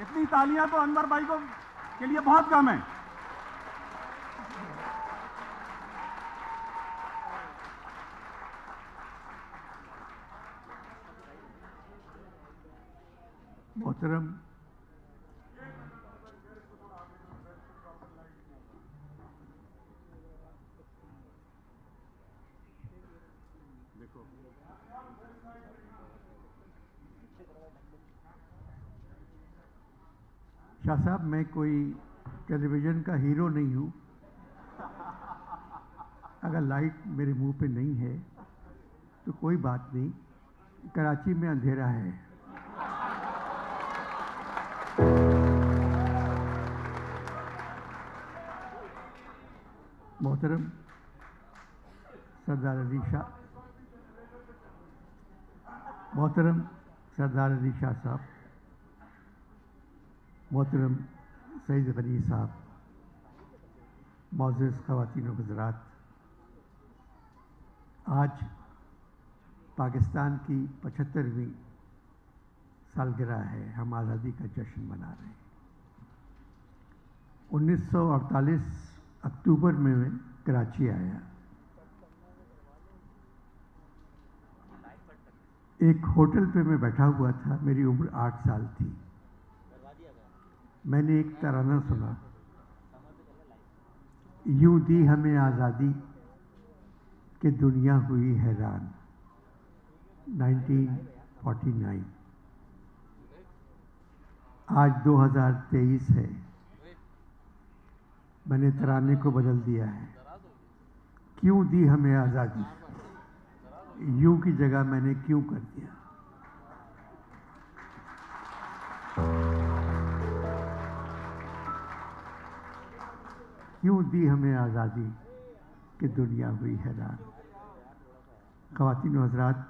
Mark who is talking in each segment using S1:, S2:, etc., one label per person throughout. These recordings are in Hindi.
S1: इतनी तालियां तो अनवर भाई को के लिए बहुत कम है।
S2: मोहतरम शाह साहब, मैं कोई टेलीविज़न का हीरो नहीं हूँ। अगर लाइट मेरे मुंह पे नहीं है तो कोई बात नहीं, कराची में अंधेरा है। मोहतरम सरदार अली शाह, मोहतरम सरदार अली शाह साहब, मोहतरम सईद गनी साहब, मोअज़्ज़ज़ ख़वातीन व हज़रात, आज पाकिस्तान की 75वीं सालगिरह है। हम आज़ादी का जश्न मना रहे हैं। 1948 अक्टूबर में मैं कराची आया। एक होटल पे मैं बैठा हुआ था, मेरी उम्र 8 साल थी। मैंने एक तराना सुना, यूं दी हमें आज़ादी कि दुनिया हुई हैरान। 1949। आज 2023 है। मैंने तराने को बदल दिया है। क्यों दी हमें आज़ादी, यूं की जगह मैंने क्यों कर दिया। क्यों दी हमें आज़ादी कि दुनिया हुई हैरान। ख़वातीन व हज़रात,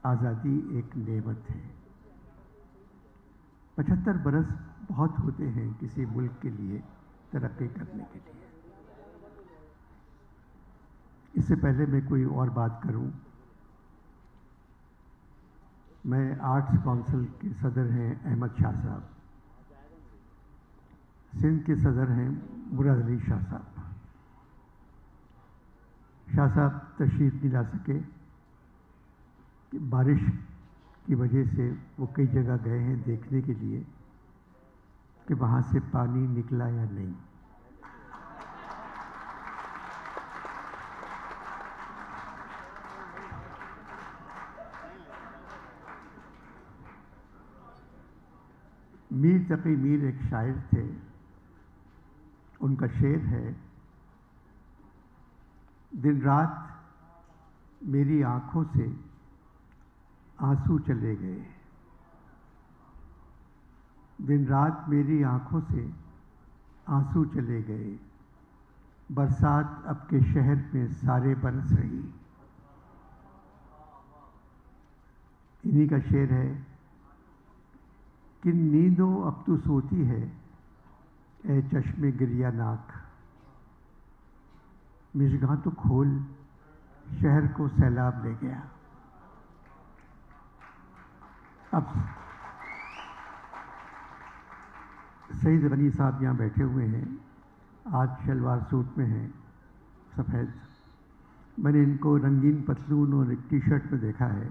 S2: आज़ादी एक नेमत है। 75 बरस बहुत होते हैं किसी मुल्क के लिए तरक्की करने के लिए। इससे पहले मैं कोई और बात करूं, मैं आर्ट्स काउंसिल के सदर हैं अहमद शाह साहब, सिंध के सदर हैं मुराद अली शाह साहब। शाह साहब तशरीफ़ नहीं ला सके कि बारिश की वजह से वो कई जगह गए हैं देखने के लिए कि वहाँ से पानी निकला या नहीं। मीर तकी मीर एक शायर थे। उनका शेर है, दिन रात मेरी आंखों से आंसू चले गए। दिन रात मेरी आंखों से आंसू चले गए। बरसात अब के शहर में सारे बरस रही। इन्हीं का शेर है, किन नींदों अब तू सोती है ए चश्मे गिरिया नाक। मिशगां तो खोल, शहर को सैलाब ले गया। अब सईद गनी साहब यहाँ बैठे हुए हैं, आज शलवार सूट में हैं सफ़ेद। मैंने इनको रंगीन पतलून और एक टी शर्ट में देखा है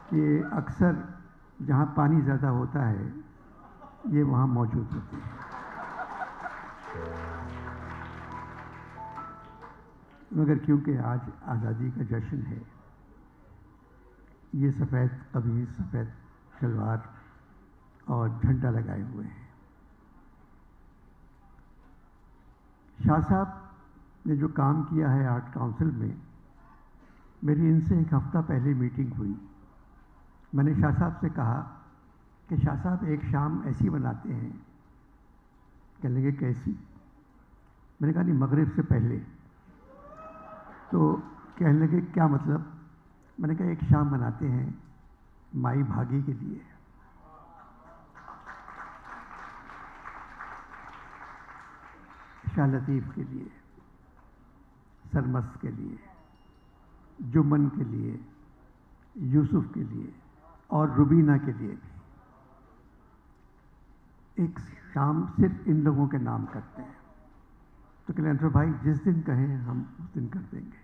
S2: कि अक्सर जहाँ पानी ज़्यादा होता है ये वहाँ मौजूद होते हैं। मगर क्योंकि आज आज़ादी का जश्न है, ये सफ़ेद कमीज़, सफ़ेद शलवार और झंडा लगाए हुए हैं। शाह साहब ने जो काम किया है आर्ट काउंसिल में, मेरी इनसे एक हफ़्ता पहले मीटिंग हुई। मैंने शाह साहब से कहा कि शाह साहब एक शाम ऐसी बनाते हैं। कहने लगे कैसी? मैंने कहा नहीं, मगरिब से पहले। तो कहने लगे क्या मतलब? मैंने कहा एक शाम बनाते हैं माई भागी के लिए। शाह लतीफ़ के लिए, सरमस्त के लिए, जुम्मन के लिए, यूसुफ के लिए और रुबीना के लिए भी। एक शाम सिर्फ इन लोगों के नाम करते हैं। तो कल्याणपुर भाई जिस दिन कहें हम उस दिन कर देंगे।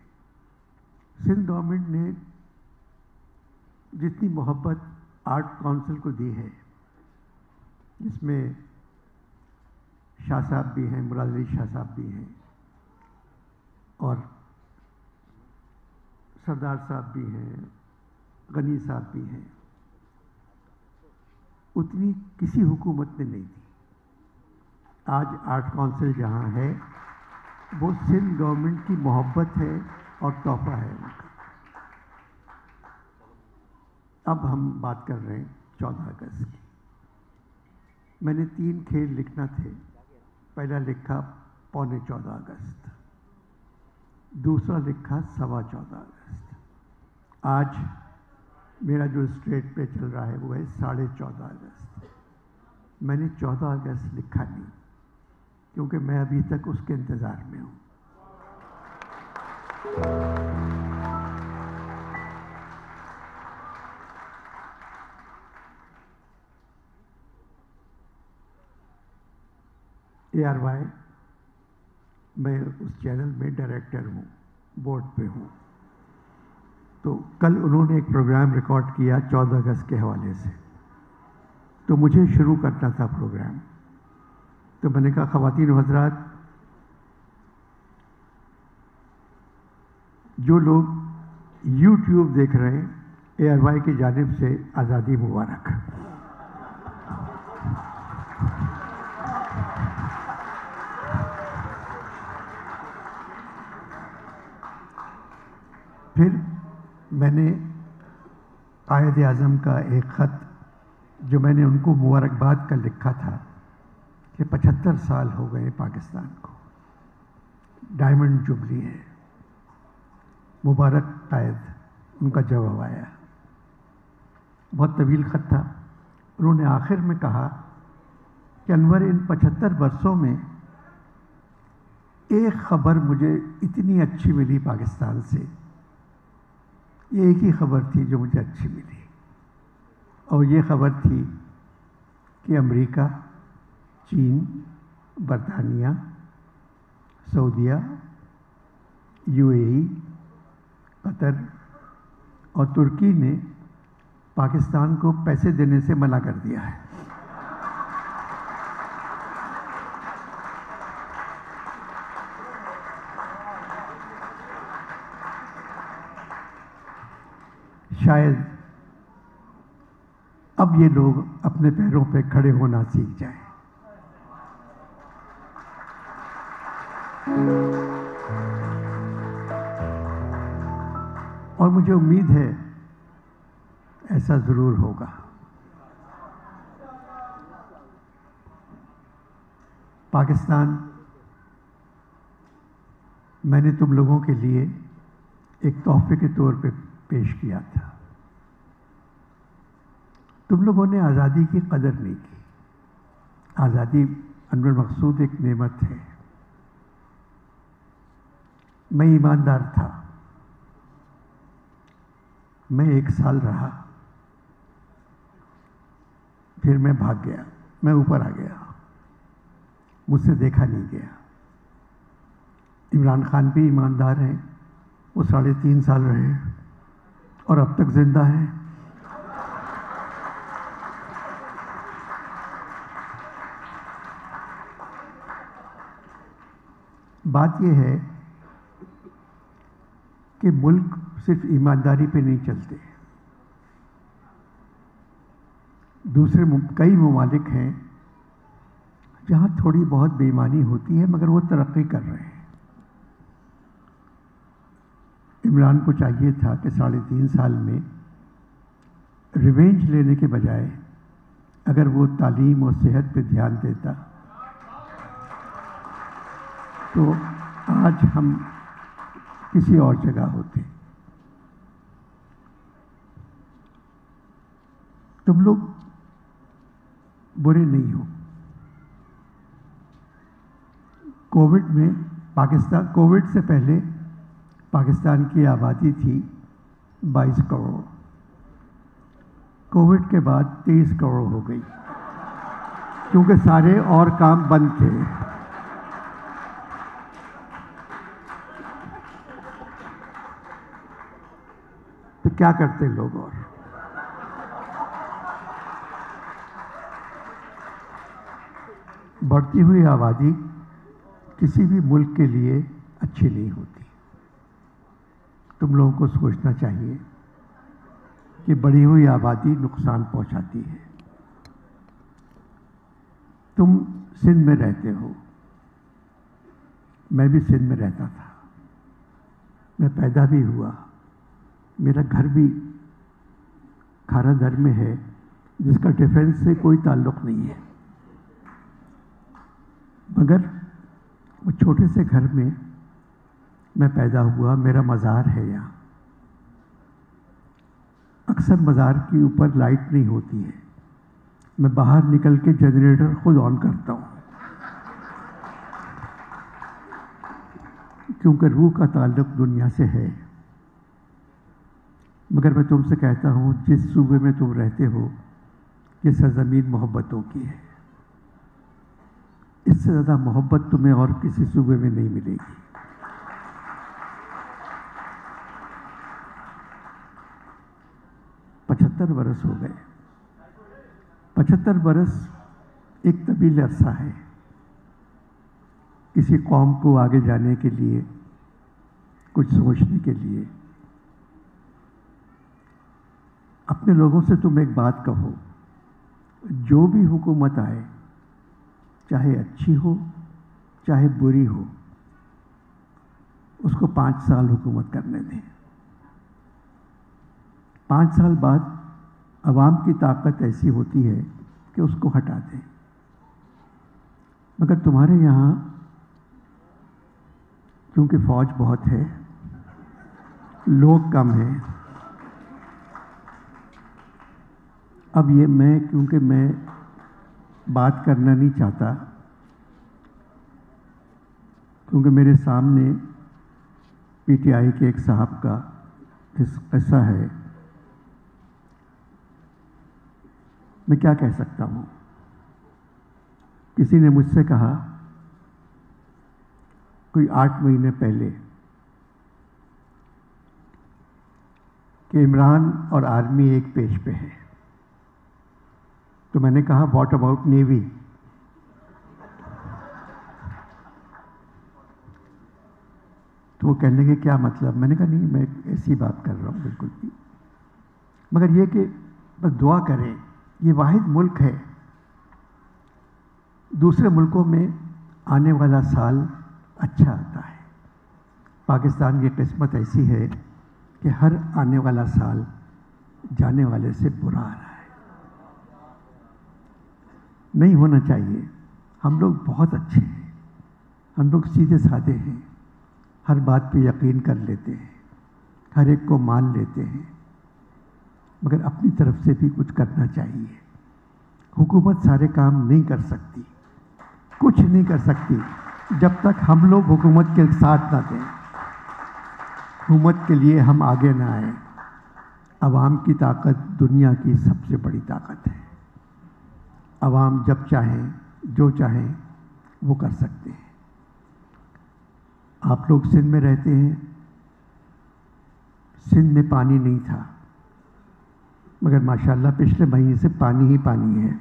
S2: सिंध गवर्नमेंट ने जितनी मोहब्बत आर्ट काउंसिल को दी है, जिसमें शाह साहब भी हैं, मुराद अली शाह साहब भी हैं और सरदार साहब भी हैं, गनी साहब भी हैं, उतनी किसी हुकूमत ने नहीं दी। आज आर्ट काउंसिल जहाँ है वो सिंध गवर्नमेंट की मोहब्बत है और तोहफा है उनका। अब हम बात कर रहे हैं 14 अगस्त की। मैंने 3 खेल लिखना थे। पहला लिखा 14.25 अगस्त, दूसरा लिखा 14.25 अगस्त। आज मेरा जो स्ट्रेट पे चल रहा है वो है 14.5 अगस्त। मैंने 14 अगस्त लिखा नहीं, क्योंकि मैं अभी तक उसके इंतज़ार में हूँ। ARY, मैं उस चैनल में डायरेक्टर हूँ, बोर्ड पे हूँ। तो कल उन्होंने एक प्रोग्राम रिकॉर्ड किया 14 अगस्त के हवाले से, तो मुझे शुरू करना था प्रोग्राम। तो मैंने कहा, ख़वातीन व हज़रात, जो लोग YouTube देख रहे हैं, ARY की जानिब से आज़ादी मुबारक। फिर मैंने कायद आज़म का एक ख़त, जो मैंने उनको मुबारकबाद का लिखा था कि 75 साल हो गए पाकिस्तान को, डायमंड जुबली है, मुबारक कायद, उनका जवाब आया। बहुत तवील ख़त था। उन्होंने आखिर में कहा कि अनवर, इन 75 वर्षों में एक ख़बर मुझे इतनी अच्छी मिली पाकिस्तान से, ये एक ही ख़बर थी जो मुझे अच्छी मिली, और ये ख़बर थी कि अमेरिका, चीन, बरतानिया, सऊदीया, UAE, कतर और तुर्की ने पाकिस्तान को पैसे देने से मना कर दिया है। शायद अब ये लोग अपने पैरों पे खड़े होना सीख जाएं। और मुझे उम्मीद है ऐसा ज़रूर होगा। पाकिस्तान मैंने तुम लोगों के लिए एक तोहफे के तौर पे पेश किया था। तुम लोगों ने आज़ादी की कदर नहीं की। आज़ादी अनवर मकसूद एक नेमत है। मैं ईमानदार था। मैं 1 साल रहा, फिर मैं भाग गया, मैं ऊपर आ गया, मुझसे देखा नहीं गया। इमरान खान भी ईमानदार हैं, वो 3.5 साल रहे और अब तक जिंदा हैं। बात यह है कि मुल्क सिर्फ ईमानदारी पे नहीं चलते। दूसरे कई ममालिक हैं जहाँ थोड़ी बहुत बेईमानी होती है, मगर वो तरक्की कर रहे हैं। इमरान को चाहिए था कि 3.5 साल में रिवेंज लेने के बजाय अगर वो तालीम और सेहत पे ध्यान देता तो आज हम किसी और जगह होते। तुम लोग बुरे नहीं हो। कोविड में कोविड से पहले पाकिस्तान की आबादी थी 22 करोड़। कोविड के बाद 23 करोड़ हो गई। क्योंकि सारे और काम बंद थे। तो क्या करते लोग? और बढ़ती हुई आबादी किसी भी मुल्क के लिए अच्छी नहीं होती। तुम लोगों को सोचना चाहिए कि बढ़ी हुई आबादी नुकसान पहुंचाती है। तुम सिंध में रहते हो, मैं भी सिंध में रहता था, मैं पैदा भी हुआ, मेरा घर भी खारा दर में है, जिसका डिफेंस से कोई ताल्लुक़ नहीं है। मगर वो छोटे से घर में मैं पैदा हुआ, मेरा मज़ार है यहाँ। अक्सर मज़ार के ऊपर लाइट नहीं होती है, मैं बाहर निकल के जनरेटर खुद ऑन करता हूँ, क्योंकि रूह का ताल्लुक़ दुनिया से है। मगर मैं तुमसे कहता हूँ, जिस सूबे में तुम रहते हो, ये सरज़मीन मोहब्बतों की है। इससे ज़्यादा मोहब्बत तुम्हें और किसी सूबे में नहीं मिलेगी। पचहत्तर बरस हो गए। 75 बरस एक तवील अरसा है किसी कौम को आगे जाने के लिए, कुछ सोचने के लिए। अपने लोगों से तुम एक बात कहो, जो भी हुकूमत आए, चाहे अच्छी हो चाहे बुरी हो, उसको 5 साल हुकूमत करने दें। 5 साल बाद अवाम की ताकत ऐसी होती है कि उसको हटा दें। मगर तुम्हारे यहाँ क्योंकि फौज बहुत है, लोग कम हैं, अब ये क्योंकि मैं बात करना नहीं चाहता, क्योंकि मेरे सामने पीटीआई के एक साहब का किस्सा है। मैं क्या कह सकता हूँ? किसी ने मुझसे कहा कोई 8 महीने पहले कि इमरान और आर्मी एक पेज पे है। तो मैंने कहा व्हाट अबाउट नेवी? तो वो कहने लगे क्या मतलब? मैंने कहा नहीं, मैं ऐसी बात कर रहा हूँ बिल्कुल भी। मगर ये कि बस दुआ करें, ये वाहिद मुल्क है, दूसरे मुल्कों में आने वाला साल अच्छा आता है। पाकिस्तान की किस्मत ऐसी है कि हर आने वाला साल जाने वाले से बुरा आ रहा है। नहीं होना चाहिए। हम लोग बहुत अच्छे हैं, हम लोग सीधे साधे हैं, हर बात पे यकीन कर लेते हैं, हर एक को मान लेते हैं। मगर अपनी तरफ से भी कुछ करना चाहिए। हुकूमत सारे काम नहीं कर सकती, कुछ नहीं कर सकती जब तक हम लोग हुकूमत के साथ ना दें, हुकूमत के लिए हम आगे ना आए। अवाम की ताकत दुनिया की सबसे बड़ी ताकत है। अवाम जब चाहें, जो चाहें वो कर सकते हैं। आप लोग सिंध में रहते हैं, सिंध में पानी नहीं था, मगर माशाल्लाह पिछले महीने से पानी ही पानी है।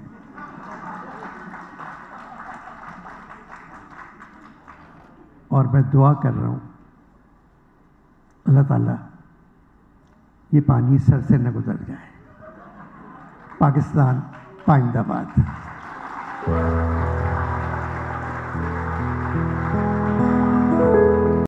S2: और मैं दुआ कर रहा हूँ अल्लाह ताला ये पानी सर से न गुजर जाए। पाकिस्तान पाइंदाबाद।